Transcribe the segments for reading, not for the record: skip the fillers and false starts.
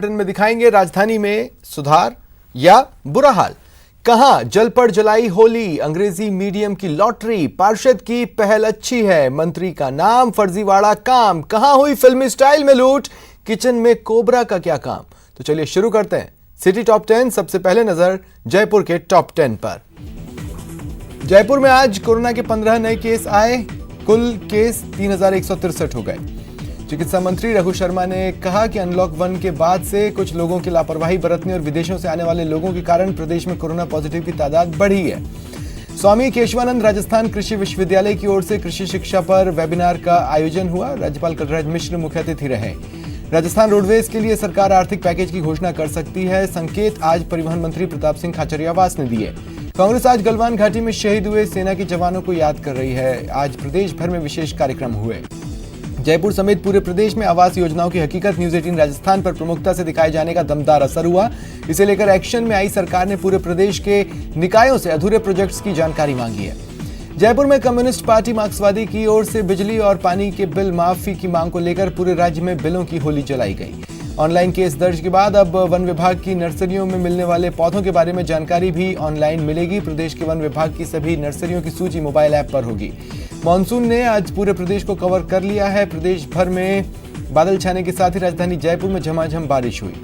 Bulletin में दिखाएंगे राजधानी में सुधार या बुरा हाल, कहां जल पर जलाई होली, अंग्रेजी मीडियम की लॉटरी, पार्षद की पहल अच्छी है, मंत्री का नाम, फर्जीवाड़ा काम, कहां हुई फिल्मी स्टाइल में लूट, किचन में कोबरा का क्या काम। तो चलिए शुरू करते हैं सिटी टॉप 10। सबसे पहले नजर जयपुर के टॉप 10 पर। जयपुर में आज कोरोना के 15 नए केस आए, कुल केस 3163 हो गए। चिकित्सा मंत्री रघु शर्मा ने कहा कि अनलॉक 1 के बाद से कुछ लोगों की लापरवाही बरतने और विदेशों से आने वाले लोगों के कारण प्रदेश में कोरोना पॉजिटिव की तादाद बढ़ी है। स्वामी केशवानंद राजस्थान कृषि विश्वविद्यालय की ओर से कृषि शिक्षा पर वेबिनार का आयोजन हुआ। राज्यपाल कलराज मिश्र मुख्य अतिथि रहे। राजस्थान रोडवेज के लिए सरकार आर्थिक पैकेज की घोषणा कर सकती है, संकेत आज परिवहन मंत्री प्रताप सिंह खाचरियावास ने दिए। कांग्रेस आज गलवान घाटी में शहीद हुए सेना के जवानों को याद कर रही है। आज प्रदेश भर में विशेष कार्यक्रम हुए। जयपुर समेत पूरे प्रदेश में आवास योजनाओं की हकीकत न्यूज 18 राजस्थान पर प्रमुखता से दिखाए जाने का दमदार असर हुआ। इसे लेकर एक्शन में आई सरकार ने पूरे प्रदेश के निकायों से अधूरे प्रोजेक्ट्स की जानकारी मांगी है। जयपुर में कम्युनिस्ट पार्टी मार्क्सवादी की ओर से बिजली और पानी के बिल माफी की मांग को लेकर पूरे राज्य में बिलों की होली जलाई गई। ऑनलाइन केस दर्ज के बाद अब वन विभाग की नर्सरियों में मिलने वाले पौधों के बारे में जानकारी भी ऑनलाइन मिलेगी। प्रदेश के वन विभाग की सभी नर्सरियों की सूची मोबाइल ऐप पर होगी। मॉनसून ने आज पूरे प्रदेश को कवर कर लिया है। प्रदेश भर में बादल छाने के साथ ही राजधानी जयपुर में झमाझम बारिश हुई।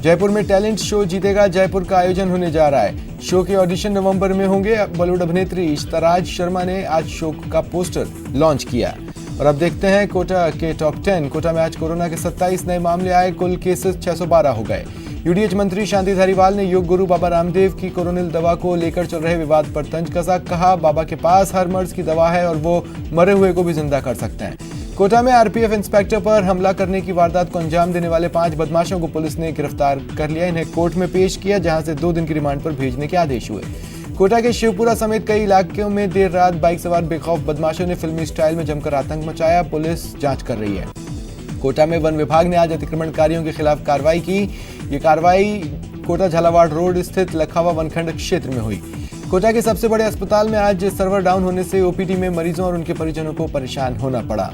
जयपुर में टैलेंट शो जीतेगा जयपुर का आयोजन होने जा रहा है। शो के ऑडिशन नवंबर में होंगे। बॉलीवुड अभिनेत्री इश्तराज शर्मा ने आज शो का पोस्टर लॉन्च किया। और अब देखते हैं कोटा के टॉप 10। कोटा में आज कोरोना के 27 नए मामले आए, कुल केसेस 612 हो गए। यूडीएच मंत्री शांति धारीवाल ने योग गुरु बाबा रामदेव की कोरोनिल दवा को लेकर चल रहे विवाद पर तंज कसा। कहा, बाबा के पास हर मर्ज की दवा है और वो मरे हुए को भी जिंदा कर सकते हैं। कोटा में आरपीएफ इंस्पेक्टर पर हमला करने की वारदात को अंजाम देने वाले 5 बदमाशों को पुलिस ने गिरफ्तार कर लिया। इन्हें कोर्ट में पेश किया, जहां से 2 दिन की रिमांड पर भेजने के आदेश हुए। कोटा के शिवपुरा समेत कई इलाकों में देर रात बाइक सवार बेखौफ बदमाशों ने फिल्मी स्टाइल में जमकर आतंक मचाया। पुलिस जांच कर रही है। कोटा में वन विभाग ने आज अतिक्रमणकारियों के खिलाफ कार्रवाई की। ये कार्रवाई कोटा झालावाड़ रोड स्थित लखावा वनखंड क्षेत्र में हुई। कोटा के सबसे बड़े अस्पताल में आज सर्वर डाउन होने से ओपीडी में मरीजों और उनके परिजनों को परेशान होना पड़ा।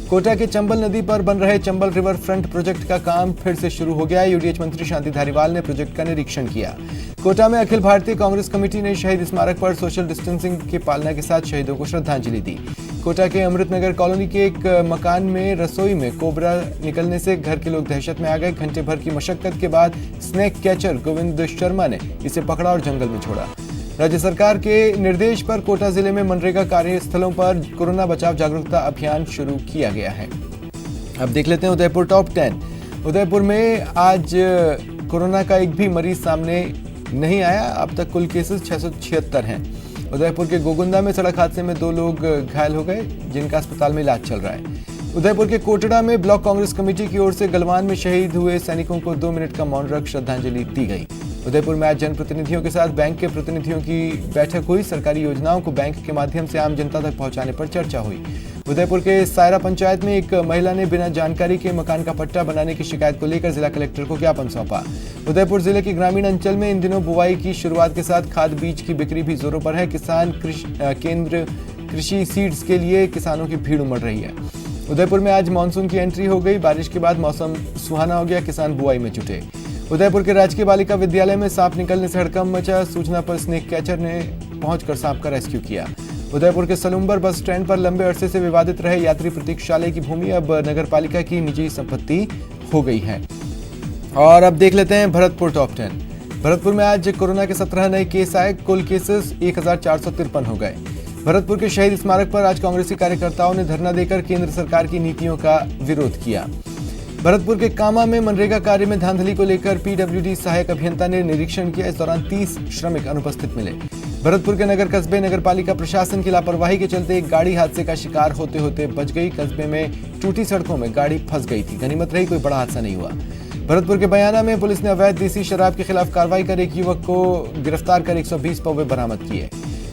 कोटा के चंबल नदी पर बन रहे चंबल रिवर फ्रंट प्रोजेक्ट का काम फिर से शुरू हो गया है। यूडीएच मंत्री शांति धारीवाल ने प्रोजेक्ट का निरीक्षण किया। कोटा में अखिल भारतीय कांग्रेस कमेटी ने शहीद स्मारक पर सोशल डिस्टेंसिंग की पालना के साथ शहीदों को श्रद्धांजलि दी। कोटा के अमृतनगर कॉलोनी के एक मकान में रसोई में कोबरा निकलने से घर के लोग दहशत में आ गए। घंटे भर की मशक्कत के बाद स्नेक कैचर गोविंद शर्मा ने इसे पकड़ा और जंगल में छोड़ा। राज्य सरकार के निर्देश पर कोटा जिले में मनरेगा कार्यस्थलों पर कोरोना बचाव जागरूकता अभियान शुरू किया गया है। अब देख लेते हैं उदयपुर टॉप 10। उदयपुर में आज कोरोना का एक भी मरीज सामने नहीं आया। अब तक कुल केसेस 676 हैं। उदयपुर के गोगुंदा में सड़क हादसे में 2 लोग घायल हो गए, जिनका अस्पताल में इलाज चल रहा है। उदयपुर के कोटड़ा में ब्लॉक कांग्रेस कमेटी की ओर से गलवान में शहीद हुए सैनिकों को 2 मिनट का मौन रख श्रद्धांजलि दी गई। उदयपुर में आज जनप्रतिनिधियों के साथ बैंक के प्रतिनिधियों की बैठक हुई। सरकारी योजनाओं को बैंक के माध्यम से आम जनता तक पहुंचाने पर चर्चा हुई। उदयपुर के सायरा पंचायत में एक महिला ने बिना जानकारी के मकान का पट्टा बनाने की शिकायत को लेकर जिला कलेक्टर को ज्ञापन सौंपा। उदयपुर जिले के ग्रामीण अंचल में इन दिनों बुआई की शुरुआत के साथ खाद बीज की बिक्री भी जोरों पर है। किसान केंद्र कृषि सीड्स के लिए किसानों की भीड़ उमड़ रही है। उदयपुर में आज मानसून की एंट्री हो गई। बारिश के बाद मौसम सुहाना हो गया, किसान बुआई में जुटे। उदयपुर के राजकीय बालिका विद्यालय में सांप निकलने से हड़कंप मचा। सूचना पर स्नेक कैचर ने पहुंचकर सांप का रेस्क्यू किया। उदयपुर के सलूम्बर बस स्टैंड पर लंबे अरसे से विवादित रहे यात्री प्रतीक्षालय की भूमि अब नगरपालिका की निजी संपत्ति हो गई है। और अब देख लेते हैं भरतपुर टॉप 10। भरतपुर में आज कोरोना के 17 नए केस आए, कुल केसेस 1453 हो गए। भरतपुर के शहीद स्मारक पर आज कांग्रेसी कार्यकर्ताओं ने धरना देकर केंद्र सरकार की नीतियों का विरोध किया। भरतपुर के कामा में मनरेगा कार्य में धांधली को लेकर पीडब्ल्यूडी सहायक अभियंता ने निरीक्षण किया। इस दौरान 30 श्रमिक अनुपस्थित मिले। भरतपुर के नगर कस्बे नगरपालिका प्रशासन की लापरवाही के चलते एक गाड़ी हादसे का शिकार होते होते बच गई। कस्बे में टूटी सड़कों में गाड़ी फंस गई थी। गनीमत रही, कोई बड़ा हादसा नहीं हुआ। भरतपुर के बयाना में पुलिस ने अवैध देसी शराब के खिलाफ कार्रवाई कर एक युवक को गिरफ्तार कर 120 पौवे बरामद किए।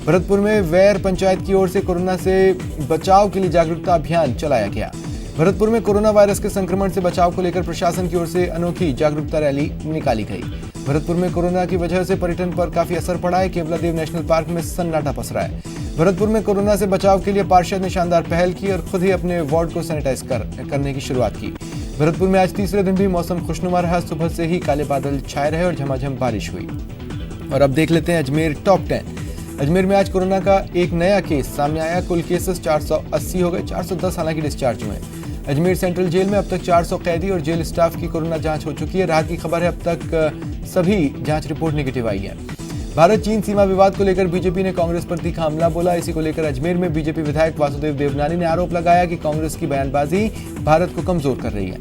भरतपुर में वैर पंचायत की ओर से कोरोना से बचाव के लिए जागरूकता अभियान चलाया गया। भरतपुर में कोरोना वायरस के संक्रमण से बचाव को लेकर प्रशासन की ओर से अनोखी जागरूकता रैली निकाली गई। भरतपुर में कोरोना की वजह से पर्यटन पर काफी असर पड़ा है। केवलादेव नेशनल पार्क में सन्नाटा पसरा है। भरतपुर में कोरोना से बचाव के लिए पार्षद ने शानदार पहल की और खुद ही अपने वार्ड को सैनिटाइज करने की शुरुआत की। भरतपुर में आज तीसरे दिन भी मौसम खुशनुमा रहा। सुबह से ही काले बादल छाए रहे और झमाझम बारिश हुई। और अब देख लेते हैं अजमेर टॉप 10। अजमेर में आज कोरोना का एक नया केस सामने आया। कुल केसेस 480 हो गए, 410 हालांकि डिस्चार्ज हुए। अजमेर सेंट्रल जेल में अब तक 400 कैदी और जेल स्टाफ की कोरोना जांच हो चुकी है। राहत की खबर है, अब तक सभी जांच रिपोर्ट नेगेटिव आई है। भारत चीन सीमा विवाद को लेकर बीजेपी ने कांग्रेस पर तीखा हमला बोला। इसी को लेकर अजमेर में बीजेपी विधायक वासुदेव देवनानी ने आरोप लगाया कि कांग्रेस की बयानबाजी भारत को कमजोर कर रही है।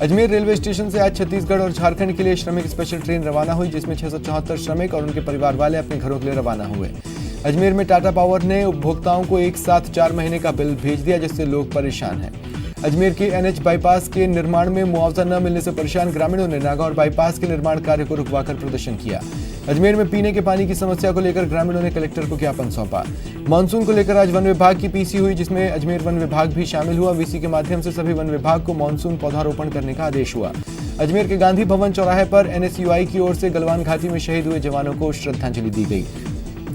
अजमेर रेलवे स्टेशन से आज छत्तीसगढ़ और झारखंड के लिए श्रमिक स्पेशल ट्रेन रवाना हुई, जिसमें 674 श्रमिक और उनके परिवार वाले अपने घरों के लिए रवाना हुए। अजमेर में टाटा पावर ने उपभोक्ताओं को एक साथ 4 महीने का बिल भेज दिया, जिससे लोग परेशान हैं। अजमेर के NH बाईपास के निर्माण में मुआवजा न मिलने से परेशान ग्रामीणों ने नागौर बाईपास के निर्माण कार्य को रुकवाकर प्रदर्शन किया। अजमेर में पीने के पानी की समस्या को लेकर ग्रामीणों ने कलेक्टर को ज्ञापन सौंपा। मानसून को लेकर आज वन विभाग की पीसी हुई, जिसमें अजमेर वन विभाग भी शामिल हुआ। वीसी के माध्यम से सभी वन विभाग को मानसून पौधारोपण करने का आदेश हुआ। अजमेर के गांधी भवन चौराहे पर NSUI की ओर से गलवान घाटी में शहीद हुए जवानों को श्रद्धांजलि दी गई।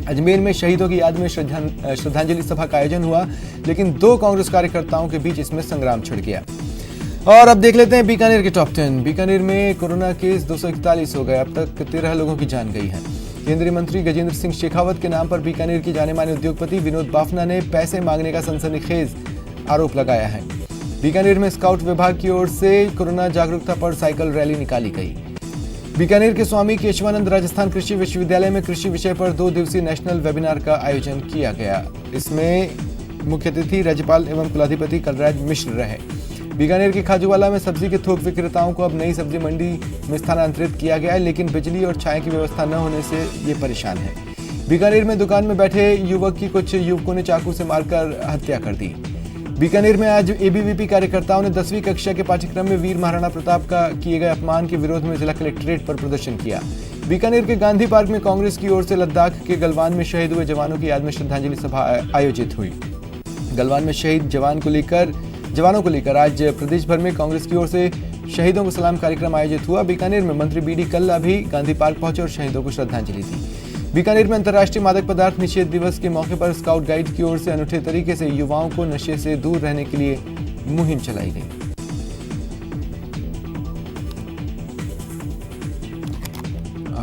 अजमेर में शहीदों की याद में श्रद्धांजलि सभा का आयोजन हुआ, लेकिन 2 कांग्रेस कार्यकर्ताओं के बीच इसमें संग्राम छिड़ गया। और अब देख लेते हैं बीकानेर के टॉप 10। बीकानेर में कोरोना केस 241 हो गए। अब तक 13 लोगों की जान गई है। केंद्रीय मंत्री गजेंद्र सिंह शेखावत के नाम पर बीकानेर की जाने माने उद्योगपति विनोद बाफना ने पैसे मांगने का सनसनीखेज आरोप लगाया है। बीकानेर में स्काउट विभाग की ओर से कोरोना जागरूकता पर साइकिल रैली निकाली गई। बीकानेर के स्वामी केशवानंद राजस्थान कृषि विश्वविद्यालय में कृषि विषय पर 2 दिवसीय नेशनल वेबिनार का आयोजन किया गया। इसमें मुख्य अतिथि राज्यपाल एवं कुलाधिपति कलराज मिश्र रहे। बीकानेर के खाजूवाला में सब्जी के थोक विक्रेताओं को अब नई सब्जी मंडी में स्थानांतरित किया गया है, लेकिन बिजली और छाया की व्यवस्था न होने से ये परेशान है। बीकानेर में दुकान में बैठे युवक की कुछ युवकों ने चाकू से मारकर हत्या कर दी। बीकानेर में आज ABVP कार्यकर्ताओं ने 10वीं कक्षा के पाठ्यक्रम में वीर महाराणा प्रताप का किए गए अपमान के विरोध में जिला कलेक्ट्रेट पर प्रदर्शन किया। बीकानेर के गांधी पार्क में कांग्रेस की ओर से लद्दाख के गलवान में शहीद हुए जवानों की याद में श्रद्धांजलि सभा आयोजित हुई। गलवान में शहीद जवानों को लेकर आज प्रदेश भर में कांग्रेस की ओर से शहीदों को सलाम कार्यक्रम आयोजित हुआ। बीकानेर में मंत्री BD कल्ला भी गांधी पार्क पहुंचे और शहीदों को श्रद्धांजलि दी। बीकानेर में अंतर्राष्ट्रीय मादक पदार्थ निषेध दिवस के मौके पर स्काउट गाइड की ओर से अनूठे तरीके से युवाओं को नशे से दूर रहने के लिए मुहिम चलाई गई।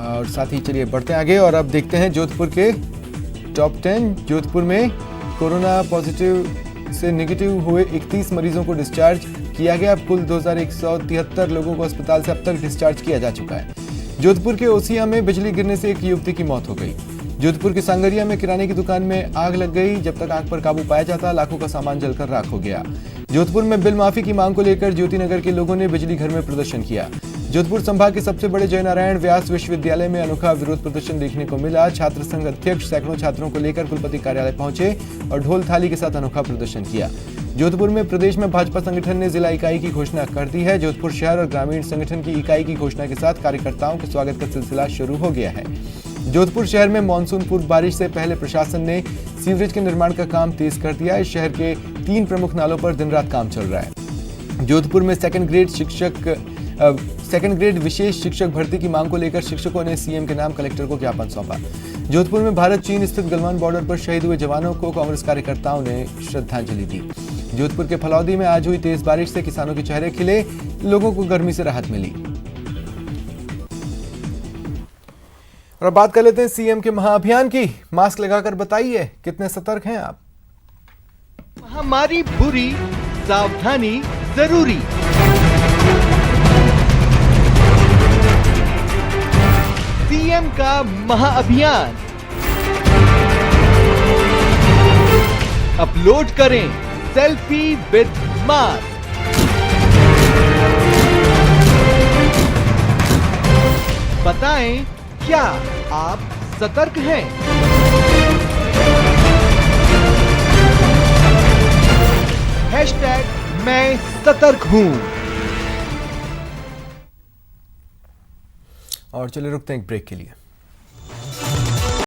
और साथ ही चलिए बढ़ते आगे और अब देखते हैं जोधपुर के टॉप 10। जोधपुर में कोरोना पॉजिटिव से नेगेटिव हुए 31 मरीजों को डिस्चार्ज किया गया। अब कुल 2173 लोगों को अस्पताल से अब तक डिस्चार्ज किया जा चुका है। जोधपुर के ओसिया में बिजली गिरने से एक युवती की मौत हो गई। जोधपुर के सांगरिया में किराने की दुकान में आग लग गई। जब तक आग पर काबू पाया जाता, लाखों का सामान जलकर राख हो गया। जोधपुर में बिल माफी की मांग को लेकर ज्योति नगर के लोगों ने बिजली घर में प्रदर्शन किया। जोधपुर संभाग के सबसे बड़े जयनारायण व्यास विश्वविद्यालय में अनोखा विरोध प्रदर्शन देखने को मिला। छात्र संघ अध्यक्ष सैकड़ों छात्रों को लेकर कुलपति कार्यालय पहुंचे और ढोल थाली के साथ अनोखा प्रदर्शन किया। जोधपुर में प्रदेश में भाजपा संगठन ने जिला इकाई की घोषणा कर दी है। जोधपुर शहर और ग्रामीण संगठन की इकाई की घोषणा के साथ कार्यकर्ताओं के स्वागत का सिलसिला शुरू हो गया है। जोधपुर शहर में मानसून पूर्व बारिश से पहले प्रशासन ने सीवरेज के निर्माण का काम तेज कर दिया है। शहर के 3 प्रमुख नालों पर दिन रात काम चल रहा है। जोधपुर में सेकंड ग्रेड विशेष शिक्षक भर्ती की मांग को लेकर शिक्षकों ने CM के नाम कलेक्टर को ज्ञापन सौंपा। जोधपुर में भारत चीन स्थित गलवान बॉर्डर पर शहीद हुए जवानों को कांग्रेस कार्यकर्ताओं ने श्रद्धांजलि दी। जोधपुर के फलौदी में आज हुई तेज बारिश से किसानों के चेहरे खिले, लोगों को गर्मी से राहत मिली। और अब बात कर लेते हैं CM के महाअभियान की। मास्क लगाकर बताइए कितने सतर्क हैं आप। महामारी बुरी, सावधानी जरूरी। CM का महाअभियान अपलोड करें सेल्फी विद मास्क। बताएं क्या आप सतर्क हैं? हैशटैग मैं सतर्क हूं। और चलिए रुकते हैं एक ब्रेक के लिए।